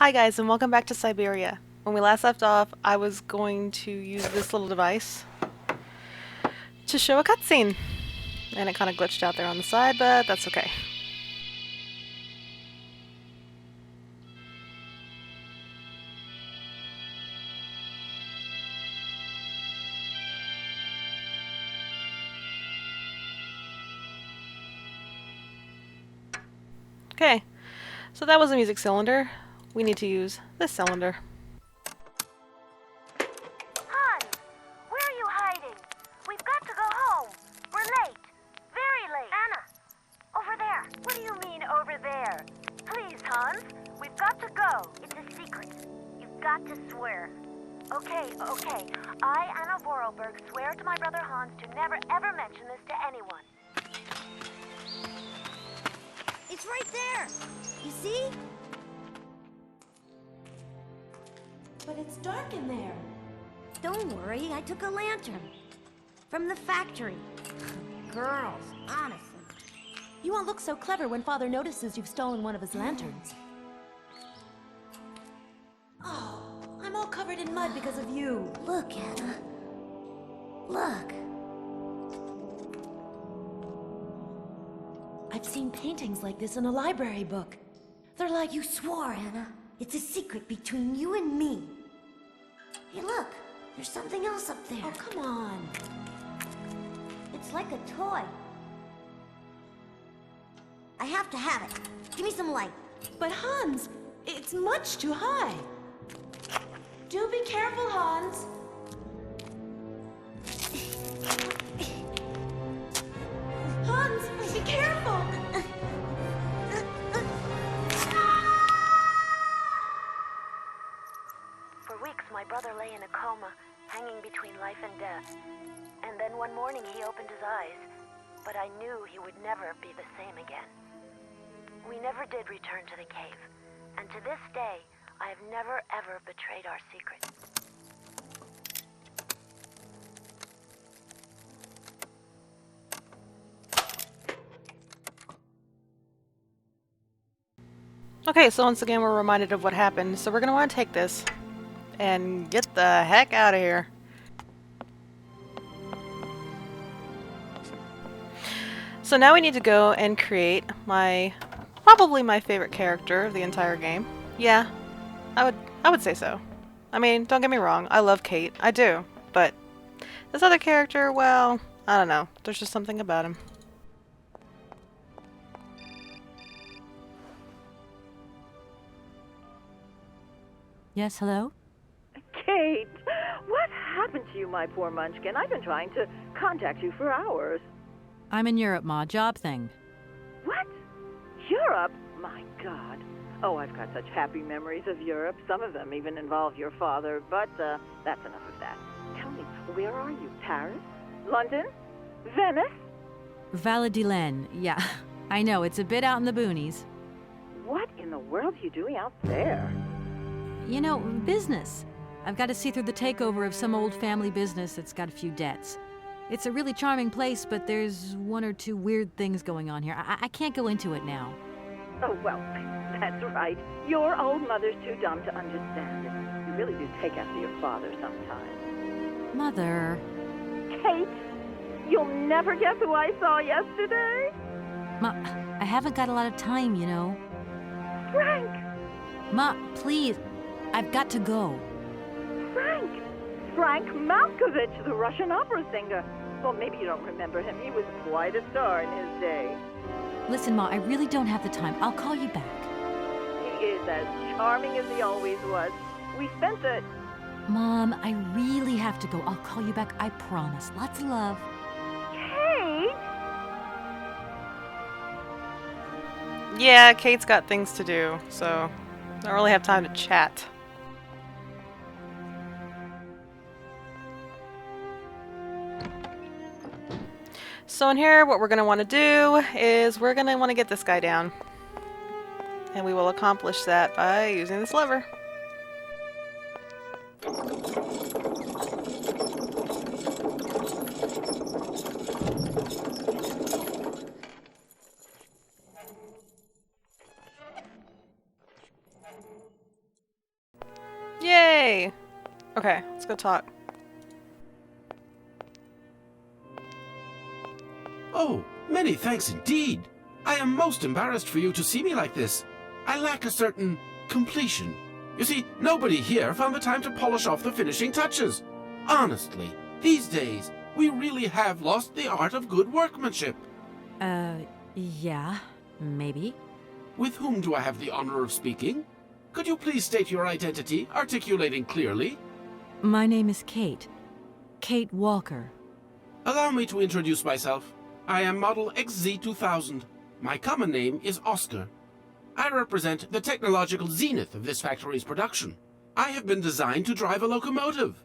Hi guys, and welcome back to Syberia. When we last left off, I was going to use this little device to show a cutscene. And it kind of glitched out there on the side, but that's okay. Okay, so that was a music cylinder. We need to use this cylinder. Hans, where are you hiding? We've got to go home. We're late. Very late. Anna, over there. What do you mean, over there? Please, Hans, we've got to go. It's a secret. You've got to swear. Okay. I, Anna Voralberg, swear to my brother Hans to never ever mention this to anyone. It's right there! You see? But it's dark in there. Don't worry, I took a lantern. From the factory. Girls, honestly. You won't look so clever when Father notices you've stolen one of his lanterns. Oh, I'm all covered in mud because of you. Look, Anna. Look. I've seen paintings like this in a library book. They're like... You swore, Anna. It's a secret between you and me. Hey, look. There's something else up there. Oh, come on. It's like a toy. I have to have it. Give me some light. But Hans, it's much too high. Do be careful, Hans. Hans, be careful! For weeks, my brother lay in a coma, hanging between life and death. And then one morning, he opened his eyes. But I knew he would never be the same again. We never did return to the cave. And to this day, I have never ever betrayed our secret. Okay, so once again we're reminded of what happened, so we're going to want to take this and get the heck out of here. So now we need to go and create probably my favorite character of the entire game. Yeah, I would say so. I mean, don't get me wrong, I love Kate, I do, but this other character, well, I don't know, there's just something about him. Yes, hello? Kate, what happened to you, my poor munchkin? I've been trying to contact you for hours. I'm in Europe, Ma. Job thing. What? Europe? My God. Oh, I've got such happy memories of Europe. Some of them even involve your father, but that's enough of that. Tell me, where are you? Paris? London? Venice? Valadilene. Yeah, I know. It's a bit out in the boonies. What in the world are you doing out there? You know, business. I've got to see through the takeover of some old family business that's got a few debts. It's a really charming place, but there's one or two weird things going on here. I can't go into it now. Oh, well, that's right. Your old mother's too dumb to understand it. You really do take after your father sometimes. Mother. Kate, you'll never guess who I saw yesterday? Ma, I haven't got a lot of time, you know. Frank! Ma, please. I've got to go. Frank Malkovich, the Russian opera singer. Well, maybe you don't remember him. He was quite a star in his day. Listen, Ma, I really don't have the time. I'll call you back. He is as charming as he always was. We spent the... Mom, I really have to go. I'll call you back, I promise. Lots of love. Kate! Yeah, Kate's got things to do, so I don't really have time to chat. So in here, what we're going to want to do is we're going to want to get this guy down. And we will accomplish that by using this lever. Yay! Okay, let's go talk. Oh, many thanks indeed. I am most embarrassed for you to see me like this. I lack a certain completion. You see, nobody here found the time to polish off the finishing touches. Honestly, these days, we really have lost the art of good workmanship. Yeah, maybe. With whom do I have the honor of speaking? Could you please state your identity, articulating clearly? My name is Kate. Kate Walker. Allow me to introduce myself. I am Model XZ2000. My common name is Oscar. I represent the technological zenith of this factory's production. I have been designed to drive a locomotive.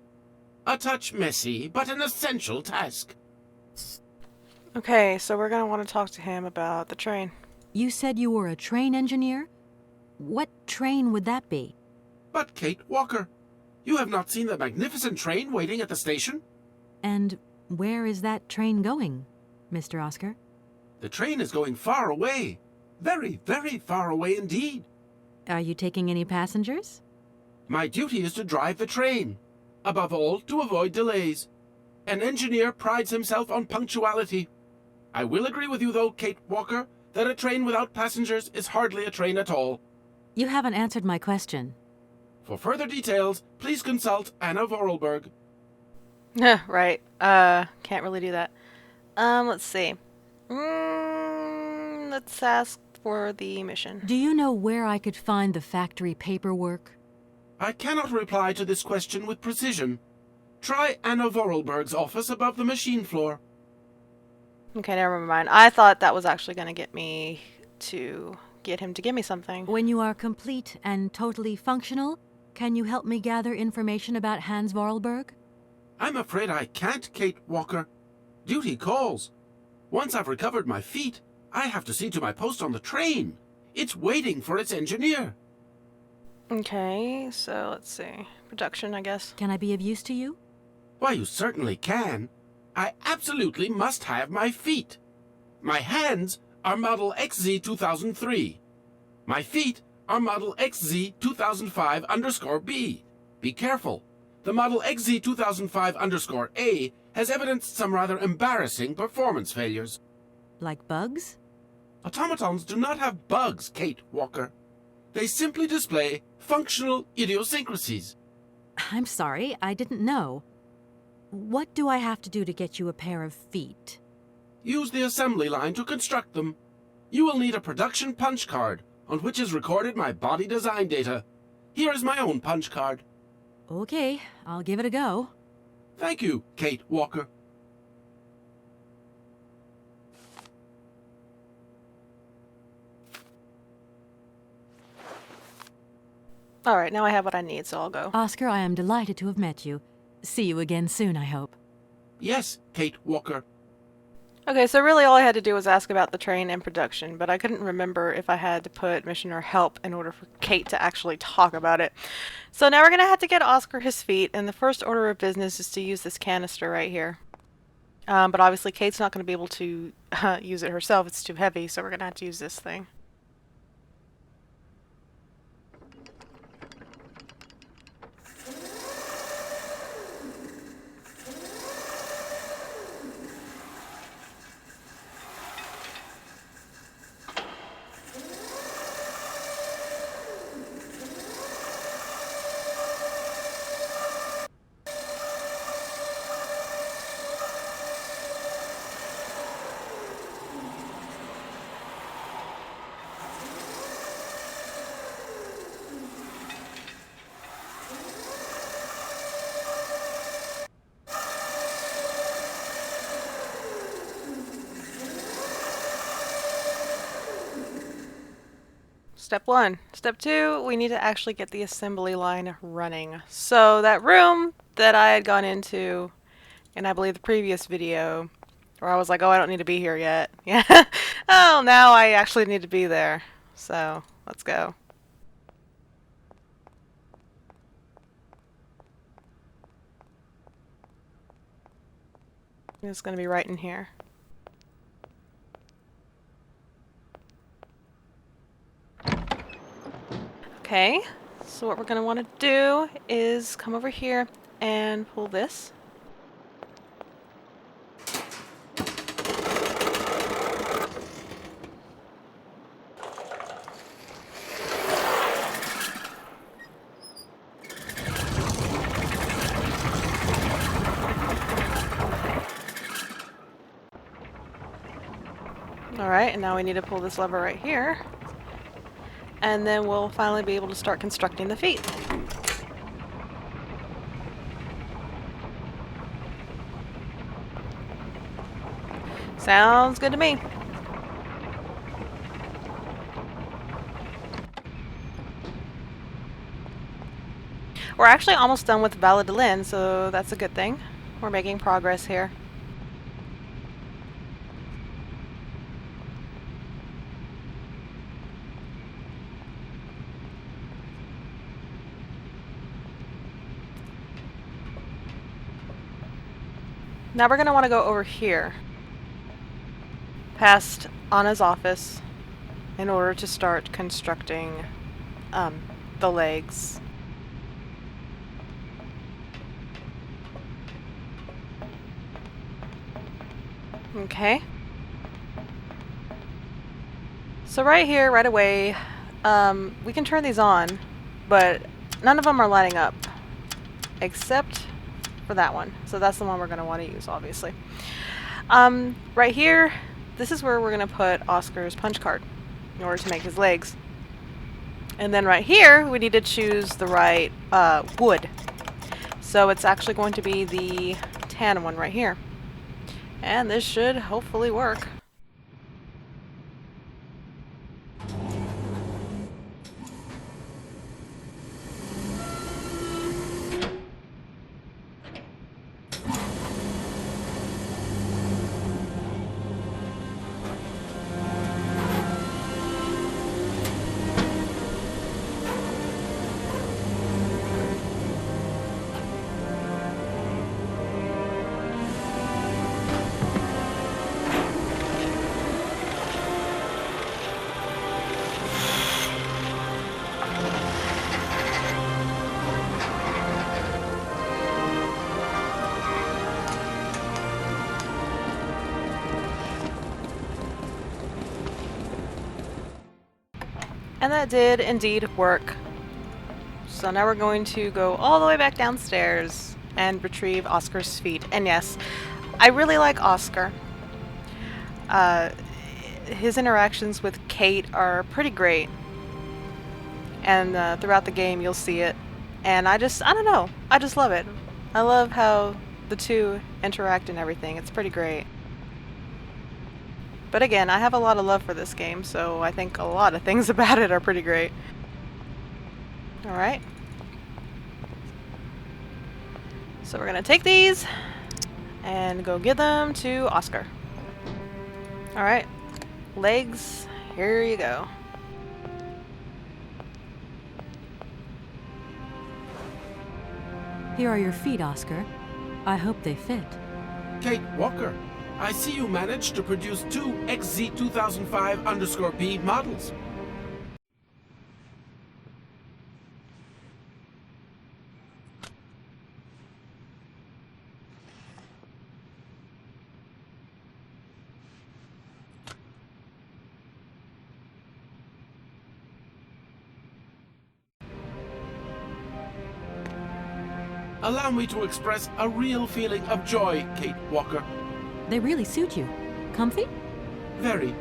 A touch messy, but an essential task. Okay, so we're gonna want to talk to him about the train. You said you were a train engineer? What train would that be? But Kate Walker, you have not seen the magnificent train waiting at the station? And where is that train going, Mr. Oscar? The train is going far away. Very, very far away indeed. Are you taking any passengers? My duty is to drive the train. Above all, to avoid delays. An engineer prides himself on punctuality. I will agree with you, though, Kate Walker, that a train without passengers is hardly a train at all. You haven't answered my question. For further details, please consult Anna Voralberg. Right. Can't really do that. Let's see. Let's ask for the mission. Do you know where I could find the factory paperwork? I cannot reply to this question with precision. Try Anna Voralberg's office above the machine floor. Okay, never mind. I thought that was actually gonna get him to give me something. When you are complete and totally functional, can you help me gather information about Hans Vorarlberg? I'm afraid I can't, Kate Walker. Duty calls. Once I've recovered my feet, I have to see to my post on the train. It's waiting for its engineer. Okay, so let's see. Production, I guess. Can I be of use to you? Why, you certainly can. I absolutely must have my feet. My hands are Model XZ2003. My feet are Model XZ2005_B. Be careful. The Model XZ2005_A has evidenced some rather embarrassing performance failures. Like bugs? Automatons do not have bugs, Kate Walker. They simply display functional idiosyncrasies. I'm sorry, I didn't know. What do I have to do to get you a pair of feet? Use the assembly line to construct them. You will need a production punch card on which is recorded my body design data. Here is my own punch card. Okay, I'll give it a go. Thank you, Kate Walker. Alright, now I have what I need, so I'll go. Oscar, I am delighted to have met you. See you again soon, I hope. Yes, Kate Walker. Okay, so really all I had to do was ask about the train and production, but I couldn't remember if I had to put mission or help in order for Kate to actually talk about it. So now we're going to have to get Oscar his feet, and the first order of business is to use this canister right here. But obviously Kate's not going to be able to use it herself, it's too heavy, so we're going to have to use this thing. Step 1. Step 2, we need to actually get the assembly line running. So that room that I had gone into in I believe the previous video, where I was like, oh, I don't need to be here yet. Yeah. Oh, now I actually need to be there. So, let's go. It's going to be right in here. Okay, So what we're going to want to do is come over here and pull this. Alright, and now we need to pull this lever right here. And then we'll finally be able to start constructing the feet. Sounds good to me. We're actually almost done with Valadilene, so that's a good thing. We're making progress here. Now we're going to want to go over here, past Anna's office, in order to start constructing the legs. Okay. So right here, right away, we can turn these on, but none of them are lighting up, except for that one. So that's the one we're going to want to use, obviously. Right here, this is where we're going to put Oscar's punch card in order to make his legs. And then right here, we need to choose the right wood. So it's actually going to be the tan one right here. And this should hopefully work. And that did indeed work. So now we're going to go all the way back downstairs and retrieve Oscar's feet. And yes, I really like Oscar. His interactions with Kate are pretty great. And throughout the game you'll see it. And I don't know, I just love it. I love how the two interact and everything. It's pretty great. But again, I have a lot of love for this game, so I think a lot of things about it are pretty great. Alright. So we're going to take these and go give them to Oscar. Alright. Legs, here you go. Here are your feet, Oscar. I hope they fit. Kate Walker, I see you managed to produce 2 XZ2005_B models. Allow me to express a real feeling of joy, Kate Walker. They really suit you. Comfy? Very.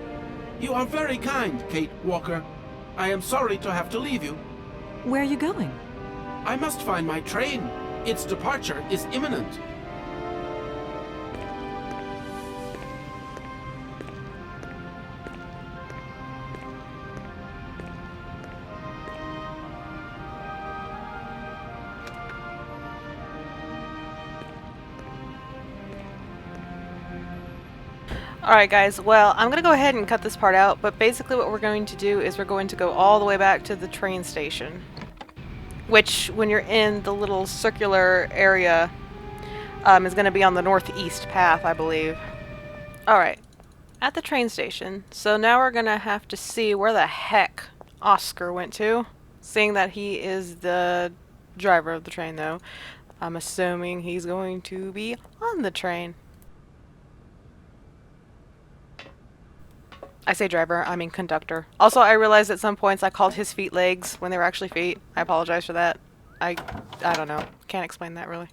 You are very kind, Kate Walker. I am sorry to have to leave you. Where are you going? I must find my train. Its departure is imminent. Alright guys, well, I'm going to go ahead and cut this part out, but basically what we're going to do is we're going to go all the way back to the train station. Which, when you're in the little circular area, is going to be on the northeast path, I believe. Alright, at the train station, so now we're going to have to see where the heck Oscar went to. Seeing that he is the driver of the train, though, I'm assuming he's going to be on the train. I say driver, I mean conductor. Also, I realized at some points I called his feet legs when they were actually feet. I apologize for that. I don't know. Can't explain that really.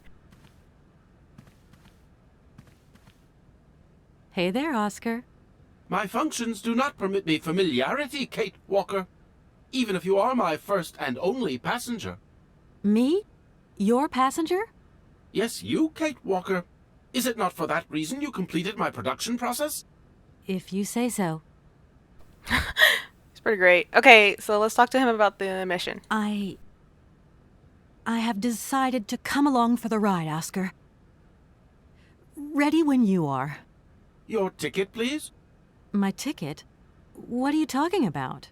Hey there, Oscar. My functions do not permit me familiarity, Kate Walker. Even if you are my first and only passenger. Me? Your passenger? Yes, you, Kate Walker. Is it not for that reason you completed my production process? If you say so. It's pretty great. Okay, so let's talk to him about the mission. I have decided to come along for the ride, Oscar. Ready when you are. Your ticket, please? My ticket? What are you talking about?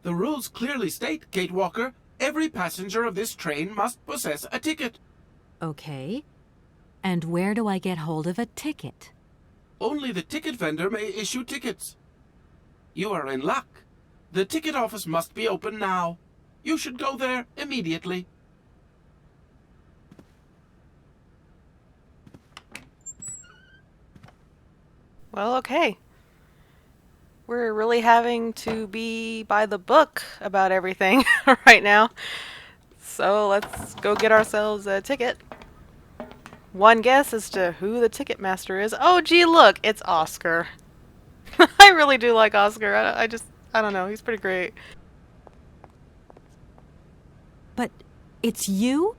The rules clearly state, Kate Walker, every passenger of this train must possess a ticket. Okay. And where do I get hold of a ticket? Only the ticket vendor may issue tickets. You are in luck. The ticket office must be open now. You should go there immediately. Well, okay. We're really having to be by the book about everything right now. So let's go get ourselves a ticket. One guess as to who the ticket master is. Oh, gee, look, it's Oscar. I really do like Oscar. I don't know. He's pretty great. But it's you?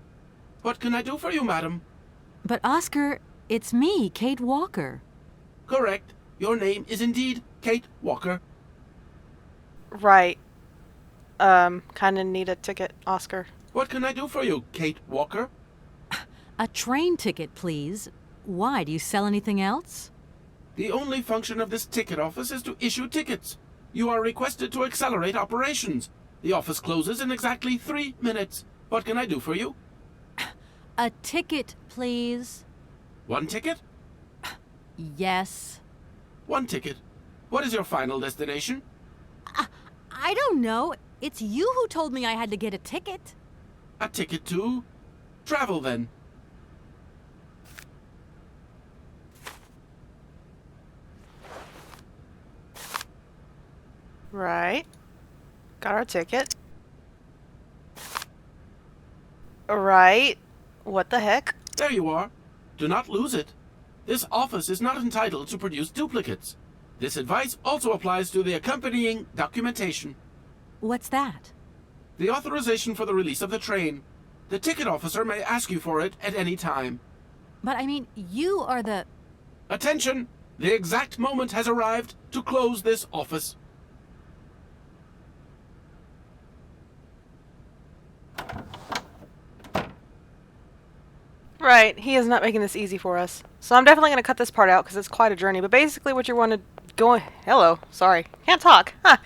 What can I do for you, madam? But Oscar, it's me, Kate Walker. Correct. Your name is indeed Kate Walker. Right. Kinda need a ticket, Oscar. What can I do for you, Kate Walker? A train ticket, please. Why, do you sell anything else? The only function of this ticket office is to issue tickets. You are requested to accelerate operations. The office closes in exactly 3 minutes. What can I do for you? A ticket, please. One ticket? Yes. One ticket. What is your final destination? I don't know. It's you who told me I had to get a ticket. A ticket to travel, then. Right. Got our ticket. Right. What the heck? There you are. Do not lose it. This office is not entitled to produce duplicates. This advice also applies to the accompanying documentation. What's that? The authorization for the release of the train. The ticket officer may ask you for it at any time. But I mean, you are the... Attention! The exact moment has arrived to close this office. Right, he is not making this easy for us. So I'm definitely going to cut this part out because it's quite a journey. But basically what you want to go... Hello, sorry, can't talk. Huh.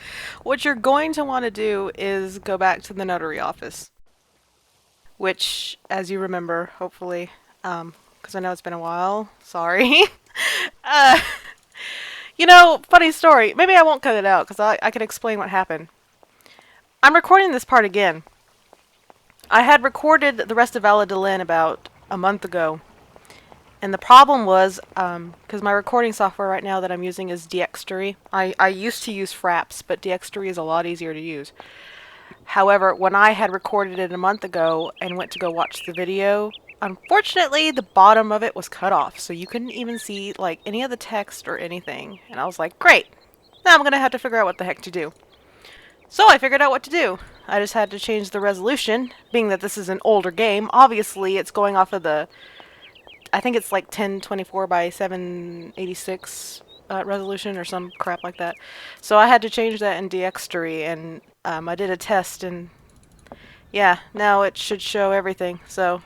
What you're going to want to do is go back to the notary office. Which, as you remember, hopefully, because I know it's been a while. Sorry. You know, funny story. Maybe I won't cut it out because I can explain what happened. I'm recording this part again. I had recorded the rest of Valadilene about a month ago. And the problem was, because my recording software right now that I'm using is Dxtory. I used to use Fraps, but Dxtory is a lot easier to use. However, when I had recorded it a month ago and went to go watch the video, unfortunately the bottom of it was cut off. So you couldn't even see like any of the text or anything. And I was like, great! Now I'm going to have to figure out what the heck to do. So I figured out what to do. I just had to change the resolution, being that this is an older game. Obviously, it's going off of the, I think it's like 1024 by 786 resolution or some crap like that. So I had to change that in Dxtory, and I did a test, and yeah, now it should show everything. So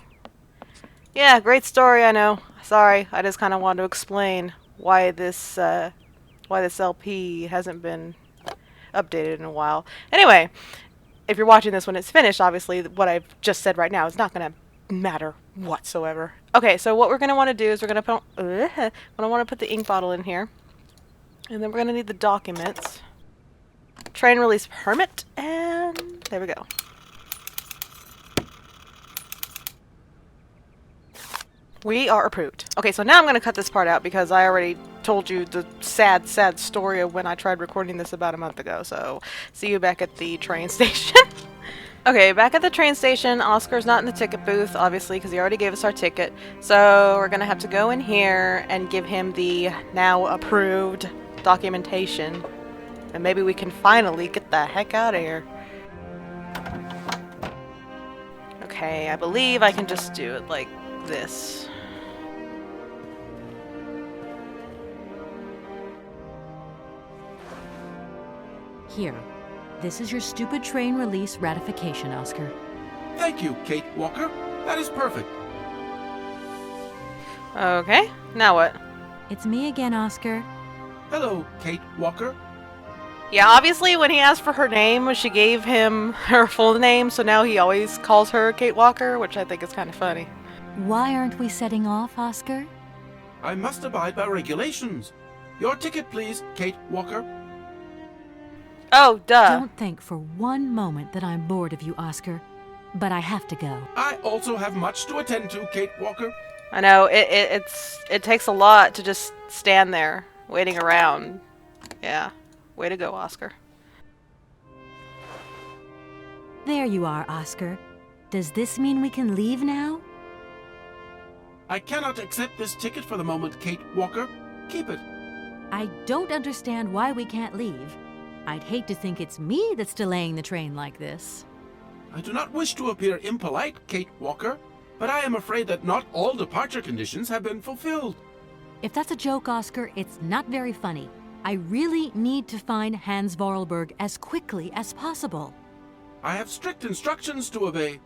yeah, great story, I know. Sorry, I just kind of wanted to explain why this LP hasn't been updated in a while. Anyway, if you're watching this when it's finished, obviously what I've just said right now is not going to matter whatsoever. Okay, so what we're going to want to do is we're going to put the ink bottle in here. And then we're going to need the documents. Train release permit, and there we go. We are approved. Okay, so now I'm going to cut this part out because I already told you the sad, sad story of when I tried recording this about a month ago. So, see you back at the train station. Okay, back at the train station. Oscar's not in the ticket booth, obviously, because he already gave us our ticket. So, we're going to have to go in here and give him the now approved documentation. And maybe we can finally get the heck out of here. Okay, I believe I can just do it like this. Here. This is your stupid train release ratification, Oscar. Thank you, Kate Walker. That is perfect. Okay, now what? It's me again, Oscar. Hello, Kate Walker. Yeah, obviously when he asked for her name, she gave him her full name, so now he always calls her Kate Walker, which I think is kind of funny. Why aren't we setting off, Oscar? I must abide by regulations. Your ticket, please, Kate Walker. Oh, duh. Don't think for one moment that I'm bored of you, Oscar. But I have to go. I also have much to attend to, Kate Walker. I know, it takes a lot to just stand there, waiting around. Yeah, way to go, Oscar. There you are, Oscar. Does this mean we can leave now? I cannot accept this ticket for the moment, Kate Walker. Keep it. I don't understand why we can't leave. I'd hate to think it's me that's delaying the train like this. I do not wish to appear impolite, Kate Walker, but I am afraid that not all departure conditions have been fulfilled. If that's a joke, Oscar, it's not very funny. I really need to find Hans Voralberg as quickly as possible. I have strict instructions to obey.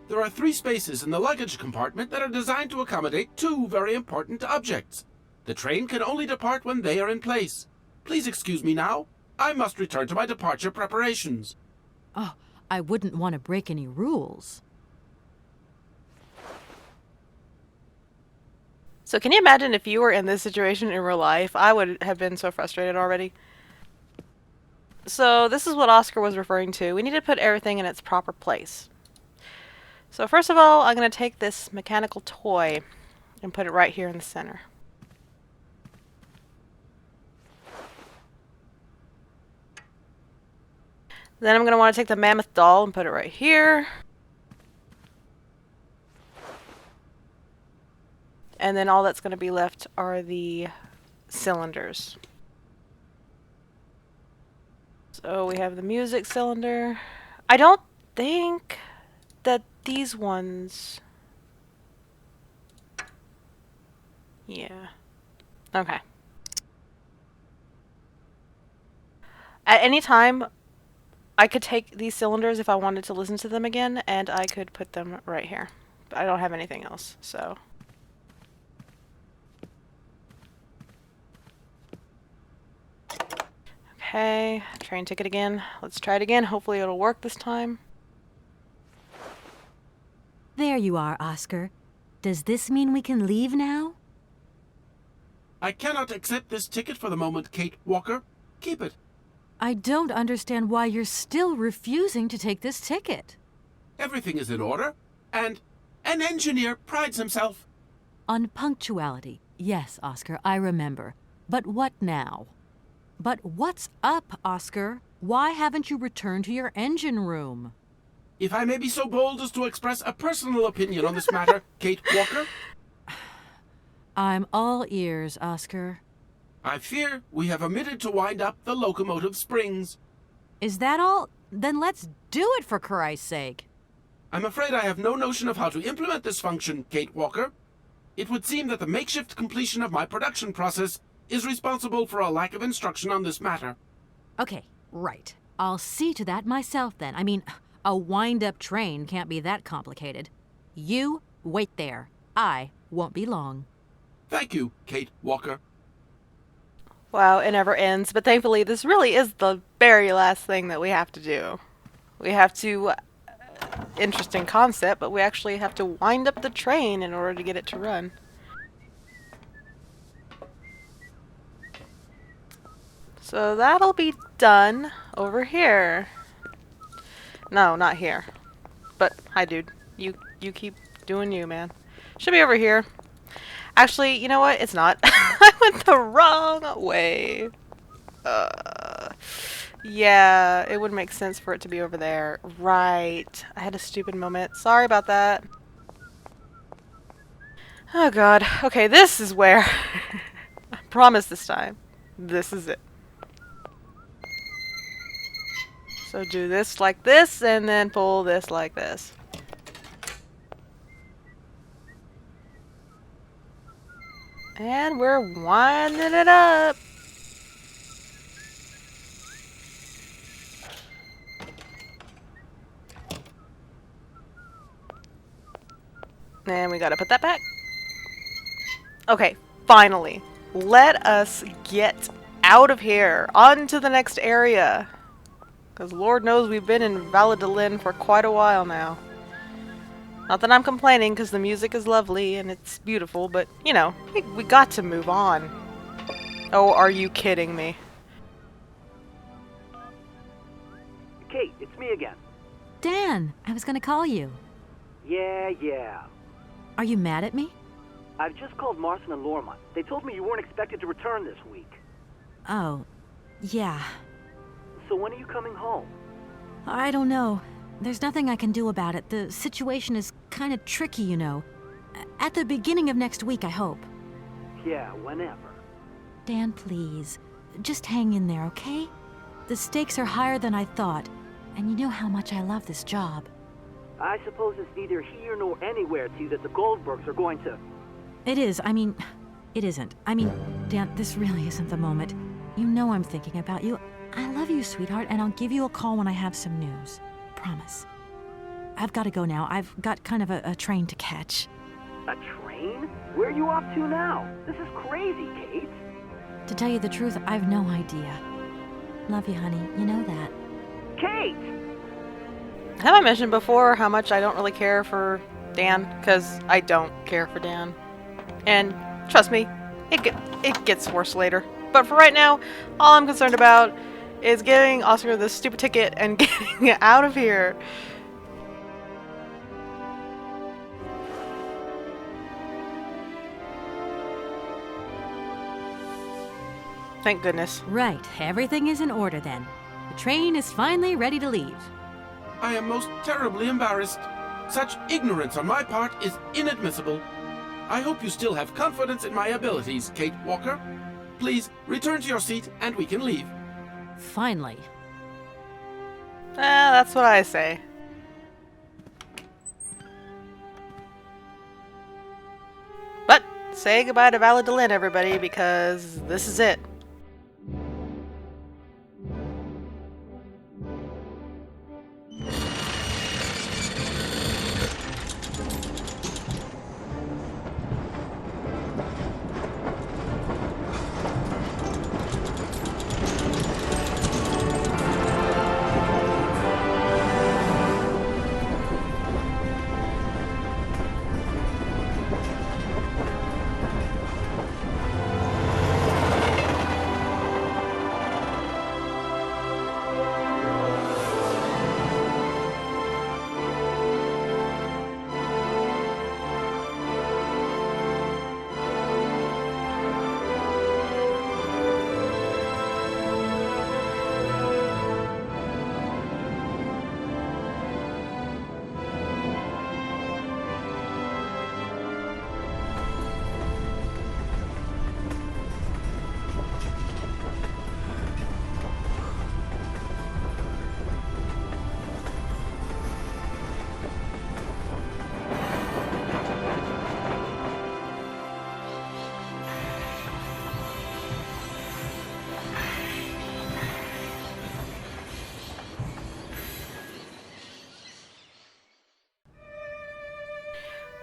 There are 3 spaces in the luggage compartment that are designed to accommodate 2 very important objects. The train can only depart when they are in place. Please excuse me now. I must return to my departure preparations. Oh, I wouldn't want to break any rules. So can you imagine if you were in this situation in real life? I would have been so frustrated already. So this is what Oscar was referring to. We need to put everything in its proper place. So first of all, I'm going to take this mechanical toy and put it right here in the center. Then I'm going to want to take the mammoth doll and put it right here. And then all that's going to be left are the cylinders. So we have the music cylinder. I don't think that these ones... Yeah. Okay. At any time, I could take these cylinders if I wanted to listen to them again, and I could put them right here. But I don't have anything else, so... Okay, train ticket again. Let's try it again. Hopefully it'll work this time. There you are, Oscar. Does this mean we can leave now? I cannot accept this ticket for the moment, Kate Walker. Keep it. I don't understand why you're still refusing to take this ticket. Everything is in order, and an engineer prides himself. On punctuality. Yes, Oscar, I remember. But what now? But what's up, Oscar? Why haven't you returned to your engine room? If I may be so bold as to express a personal opinion on this matter, Kate Walker. I'm all ears, Oscar. I fear we have omitted to wind up the locomotive springs. Is that all? Then let's do it, for Christ's sake. I'm afraid I have no notion of how to implement this function, Kate Walker. It would seem that the makeshift completion of my production process is responsible for a lack of instruction on this matter. Okay, right. I'll see to that myself then. I mean, a wind-up train can't be that complicated. You wait there. I won't be long. Thank you, Kate Walker. Wow, it never ends. But thankfully, this really is the very last thing that we have to do. We have to... interesting concept, but we actually have to wind up the train in order to get it to run. So that'll be done over here. No, not here. But, hi dude. You keep doing you, man. Should be over here. Actually, you know what? It's not. I went the wrong way. Yeah, it would make sense for it to be over there. Right. I had a stupid moment. Sorry about that. Oh god. Okay, this is where. I promise this time. This is it. So do this like this, and then pull this like this. And we're winding it up. And we gotta put that back. Okay, finally. Let us get out of here. On to the next area. Because Lord knows we've been in Valadilene for quite a while now. Not that I'm complaining, because the music is lovely and it's beautiful, but, you know, we got to move on. Oh, are you kidding me? Kate, it's me again. Dan, I was gonna call you. Yeah. Are you mad at me? I've just called Marson and Lormont. They told me you weren't expected to return this week. Oh, yeah. So when are you coming home? I don't know. There's nothing I can do about it. The situation is kind of tricky, you know. At the beginning of next week, I hope. Yeah, whenever. Dan, please. Just hang in there, okay? The stakes are higher than I thought, and you know how much I love this job. I suppose it's neither here nor anywhere to you that the Goldbergs are going to... It is. I mean, it isn't. I mean, Dan, this really isn't the moment. You know I'm thinking about you. I love you, sweetheart, and I'll give you a call when I have some news. Promise. I've got to go now. I've got kind of a train to catch. A train? Where are you off to now? This is crazy, Kate. To tell you the truth, I've no idea. Love you, honey. You know that. Kate! Have I mentioned before how much I don't really care for Dan? Because I don't care for Dan. And trust me, it gets worse later. But for right now, all I'm concerned about is giving Oscar this stupid ticket and getting out of here. Thank goodness. Right. Everything is in order then. The train is finally ready to leave. I am most terribly embarrassed. Such ignorance on my part is inadmissible. I hope you still have confidence in my abilities, Kate Walker. Please return to your seat and we can leave. Finally. That's what I say. But say goodbye to Valadilene, everybody, because this is it.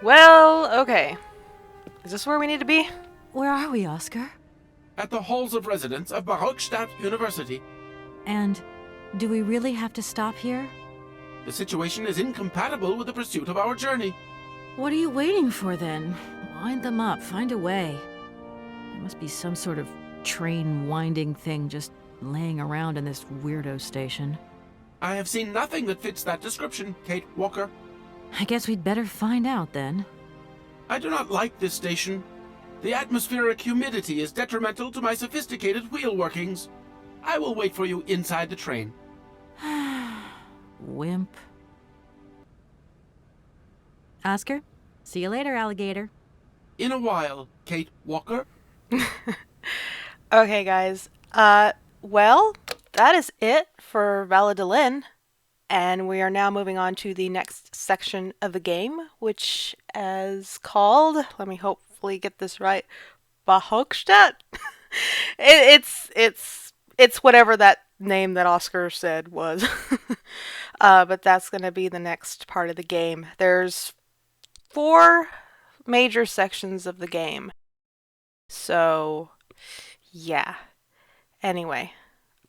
Well, okay. Is this where we need to be? Where are we, Oscar? At the halls of residence of Barockstadt University. And do we really have to stop here? The situation is incompatible with the pursuit of our journey. What are you waiting for then? Wind them up, find a way. There must be some sort of train winding thing just laying around in this weirdo station. I have seen nothing that fits that description, Kate Walker. I guess we'd better find out then. I do not like this station. The atmospheric humidity is detrimental to my sophisticated wheel workings. I will wait for you inside the train. Wimp. Oscar, see you later, alligator. In a while, Kate Walker. Okay, guys. Well, that is it for Valadilene. And we are now moving on to the next section of the game, which is called, let me hopefully get this right, Bahokstadt? It's whatever that name that Oscar said was. But that's going to be the next part of the game. There's 4 major sections of the game. So, yeah. Anyway,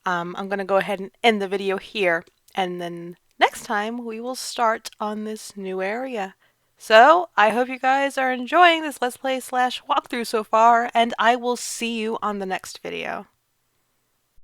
I'm going to go ahead and end the video here. And then next time we will start on this new area. So, I hope you guys are enjoying this Let's Play / walkthrough so far, and I will see you on the next video.